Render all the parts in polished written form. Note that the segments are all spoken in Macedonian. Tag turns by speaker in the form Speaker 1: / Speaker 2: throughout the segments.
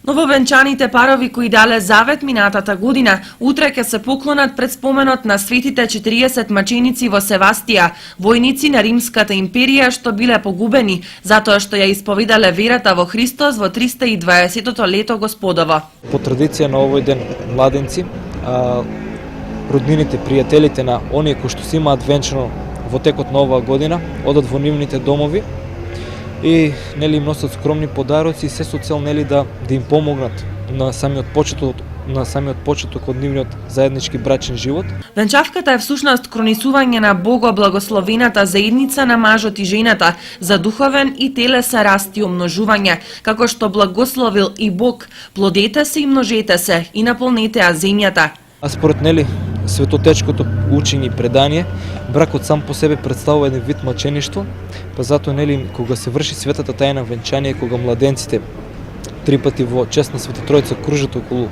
Speaker 1: Нововенчаните парови кои дале завет минатата година, утре ќе се поклонат пред споменот на светите 40 маченици во Севастија, војници на Римската империја што биле погубени затоа што ја исповедале верата во Христос во 320-тото лето Господово.
Speaker 2: По традиција на овој ден младенци, роднините, пријателите на оние кои што си имаат венчано во текот на оваа година, одат во нивните домови и нели им носат скромни подароци, се со цел нели да им помогнат на самиот почеток од нивниот заеднички брачен живот.
Speaker 1: Венчавката е всушност кронисување на богоблагословената заедница на мажот и жената за духовен и телесен раст и умножување, како што благословил и Бог: плодете се и множете се и наполнете ја земјата.
Speaker 2: А според нели светотечкото учење и предание, бракот сам по себе представува еден вид мачеништво, па затоа нели кога се врши светата тајна венчание, кога младенците три пати во чест на Света Тројца кружат околу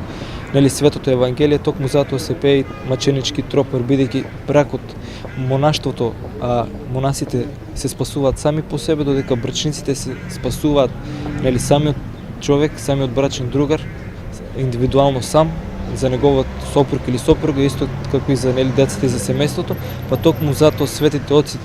Speaker 2: нели светото евангелие, токму затоа се пее маченички тропар, бидејќи бракот, монаштвото, монасите се спасуваат сами по себе, додека брачниците се спасуваат нели самиот човек, самиот брачен другар, индивидуално сам, за неговиот сопруг или сопруга, исто како и за нели децата и за семејството, па токму затоа светите отци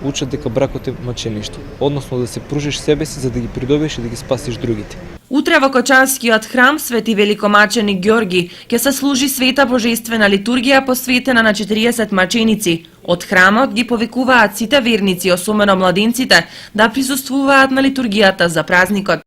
Speaker 2: учат дека бракот е мачеништво, односно да се пружиш себе си за да ги придобиеш и да ги спасиш другите.
Speaker 1: Утре во Кочанскиот храм Свети Великомаченик Ѓорги ќе се служи света божествена литургија посветена на 40 маченици. Од храмот ги повикуваат сите верници, особено младенците, да присуствуваат на литургијата за празникот.